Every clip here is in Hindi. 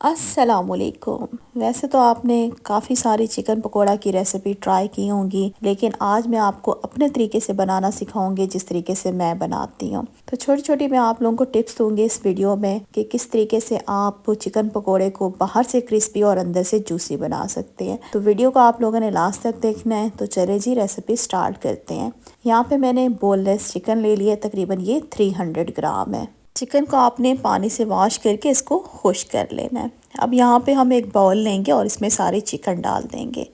अस्सलामुअलैकुम। वैसे तो आपने काफ़ी सारी चिकन पकोड़ा की रेसिपी ट्राई की होंगी, लेकिन आज मैं आपको अपने तरीके से बनाना सिखाऊंगी जिस तरीके से मैं बनाती हूँ। तो छोटी छोटी मैं आप लोगों को टिप्स दूंगी इस वीडियो में कि किस तरीके से आप चिकन पकोड़े को बाहर से क्रिस्पी और अंदर से जूसी बना सकते हैं। तो वीडियो को आप लोगों ने लास्ट तक देखना है। तो चले जी रेसिपी स्टार्ट करते हैं। यहाँ पे मैंने बोनलेस चिकन ले लिया, तकरीबन ये 300 ग्राम है। चिकन को आपने पानी से वॉश करके इसको खुश कर लेना है। अब यहाँ पे हम एक बाउल लेंगे और इसमें सारे चिकन डाल देंगे।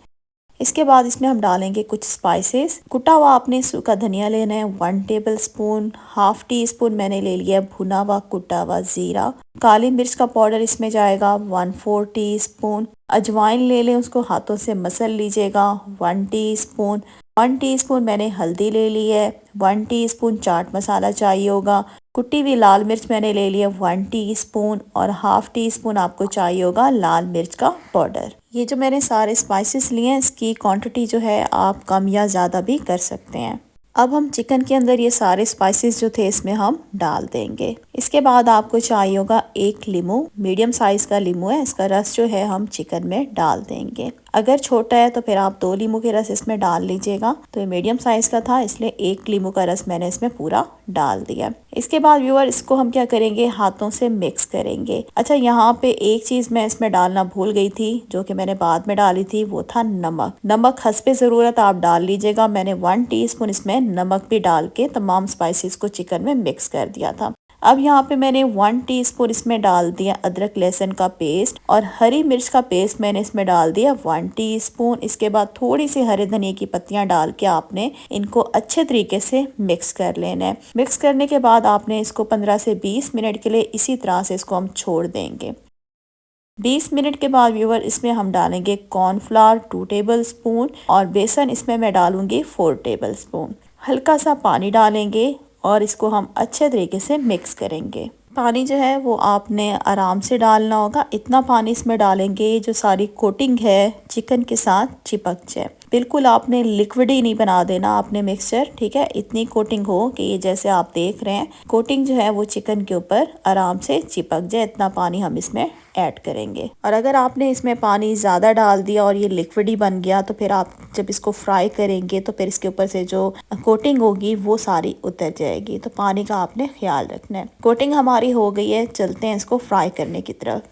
इसके बाद इसमें हम डालेंगे कुछ स्पाइसेस। कुटा हुआ आपने सूखा धनिया लेना है 1 table spoon. Half tea spoon मैंने ले लिया भुना हुआ कुटा हुआ जीरा। काली मिर्च का पाउडर इसमें जाएगा 1/4 टीस्पून। अजवाइन ले लें, उसको हाथों से मसल लीजिएगा 1 टीस्पून। 1 टीस्पून मैंने हल्दी ले ली है। 1 टीस्पून चाट मसाला चाहिए होगा। कुटी हुई लाल मिर्च मैंने ले लिया 1 टीस्पून और हाफ टी स्पून आपको चाहिए होगा लाल मिर्च का पाउडर। ये जो मैंने सारे स्पाइसेस लिए हैं, इसकी क्वांटिटी जो है आप कम या ज़्यादा भी कर सकते हैं। अब हम चिकन के अंदर ये सारे स्पाइसेस जो थे इसमें हम डाल देंगे। इसके बाद आपको चाहिए होगा 1 लीमू, मीडियम साइज का लीमू है, इसका रस जो है हम चिकन में डाल देंगे। अगर छोटा है तो फिर आप 2 लीमू के रस इसमें डाल लीजिएगा। तो ये मीडियम साइज का था, इसलिए 1 लीमू का रस मैंने इसमें पूरा डाल दिया। इसके बाद व्यूअर इसको हम क्या करेंगे, हाथों से मिक्स करेंगे। अच्छा, यहाँ पे एक चीज मैं इसमें डालना भूल गई थी जो कि मैंने बाद में डाली थी, वो था नमक। नमक हस्बे ज़रूरत आप डाल लीजिएगा। मैंने 1 टीस्पून इसमें नमक भी डाल के तमाम स्पाइसेस को चिकन में मिक्स कर दिया था। अब यहाँ पे मैंने 1 टीस्पून इसमें डाल दिया अदरक लहसुन का पेस्ट और हरी मिर्च का पेस्ट मैंने इसमें डाल दिया 1 टीस्पून। इसके बाद थोड़ी सी हरे धनिया की पत्तियां डाल के आपने इनको अच्छे तरीके से मिक्स कर लेना है। मिक्स करने के बाद आपने इसको 15 से 20 मिनट के लिए इसी तरह से इसको हम छोड़ देंगे। 20 मिनट के बाद व्यूअर इसमें हम डालेंगे कॉर्नफ्लावर 2 टेबल स्पून और बेसन इसमें मैं डालूंगी 4 टेबल स्पून। हल्का सा पानी डालेंगे और इसको हम अच्छे तरीके से मिक्स करेंगे। पानी जो है वो आपने आराम से डालना होगा। इतना पानी इसमें डालेंगे जो सारी कोटिंग है चिकन के साथ चिपक जाए। बिल्कुल आपने लिक्विड ही नहीं बना देना आपने मिक्सचर, ठीक है। इतनी कोटिंग हो कि ये जैसे आप देख रहे हैं कोटिंग जो है वो चिकन के ऊपर आराम से चिपक जाए, इतना पानी हम इसमें ऐड करेंगे। और अगर आपने इसमें पानी ज़्यादा डाल दिया और ये लिक्विड ही बन गया तो फिर आप जब इसको फ्राई करेंगे तो फिर इसके ऊपर से जो कोटिंग होगी वो सारी उतर जाएगी। तो पानी का आपने ख्याल रखना है। कोटिंग हमारी हो गई है, चलते हैं इसको फ्राई करने की तरफ।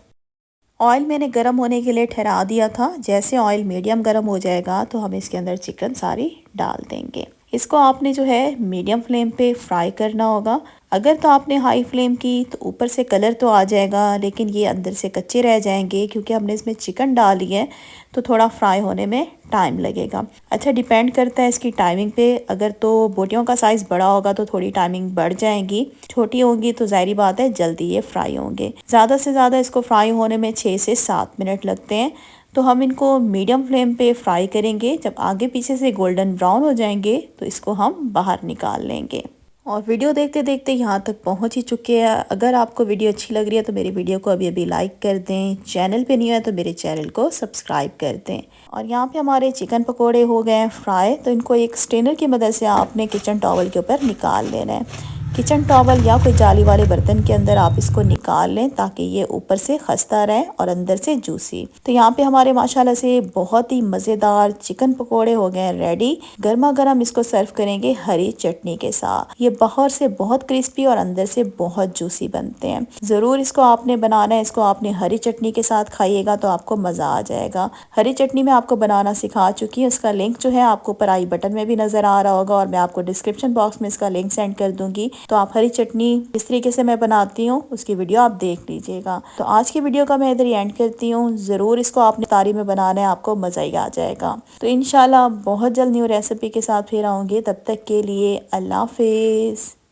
ऑयल मैंने गर्म होने के लिए ठहरा दिया था। जैसे ऑयल मीडियम गर्म हो जाएगा तो हम इसके अंदर चिकन सारी डाल देंगे। इसको आपने जो है मीडियम फ्लेम पे फ्राई करना होगा। अगर तो आपने हाई फ्लेम की तो ऊपर से कलर तो आ जाएगा, लेकिन ये अंदर से कच्चे रह जाएंगे क्योंकि हमने इसमें चिकन डाली है, तो थोड़ा फ्राई होने में टाइम लगेगा। अच्छा, डिपेंड करता है इसकी टाइमिंग पे। अगर तो बोटियों का साइज़ बड़ा होगा तो थोड़ी टाइमिंग बढ़ जाएगी, छोटी होंगी तो जाहिर बात है जल्दी ये फ्राई होंगे। ज़्यादा से ज़्यादा इसको फ्राई होने में 6 से 7 मिनट लगते हैं। तो हम इनको मीडियम फ्लेम पे फ्राई करेंगे। जब आगे पीछे से गोल्डन ब्राउन हो जाएंगे तो इसको हम बाहर निकाल लेंगे। और वीडियो देखते देखते यहाँ तक पहुँच ही चुके हैं। अगर आपको वीडियो अच्छी लग रही है तो मेरी वीडियो को अभी अभी लाइक कर दें। चैनल पे नहीं है तो मेरे चैनल को सब्सक्राइब कर दें। और यहाँ पे हमारे चिकन पकोड़े हो गए हैं फ्राई। तो इनको एक स्ट्रेनर की मदद से आपने किचन टॉवल के ऊपर निकाल लेना है। किचन टॉवल या कोई जाली वाले बर्तन के अंदर आप इसको निकाल लें ताकि ये ऊपर से खस्ता रहे और अंदर से जूसी। तो यहाँ पे हमारे माशाल्लाह से बहुत ही मज़ेदार चिकन पकोड़े हो गए रेडी। गर्मा गर्म इसको सर्व करेंगे हरी चटनी के साथ। ये बाहर से बहुत क्रिस्पी और अंदर से बहुत जूसी बनते हैं। ज़रूर इसको आपने बनाना है। इसको आपने हरी चटनी के साथ खाइएगा तो आपको मज़ा आ जाएगा। हरी चटनी मैं आपको बनाना सिखा चुकी हूँ। इसका लिंक जो है आपको ऊपर आई बटन में भी नज़र आ रहा होगा और मैं आपको डिस्क्रिप्शन बॉक्स में इसका लिंक सेंड कर दूँगी। तो आप हरी चटनी इस तरीके से मैं बनाती हूँ उसकी वीडियो आप देख लीजिएगा। तो आज की वीडियो का मैं इधर ही एंड करती हूँ। ज़रूर इसको आपने तारी में बनाना है, आपको मज़ा ही आ जाएगा। तो इंशाल्लाह बहुत जल्द न्यू रेसिपी के साथ फिर आऊँगी। तब तक के लिए अल्लाह हाफिज़।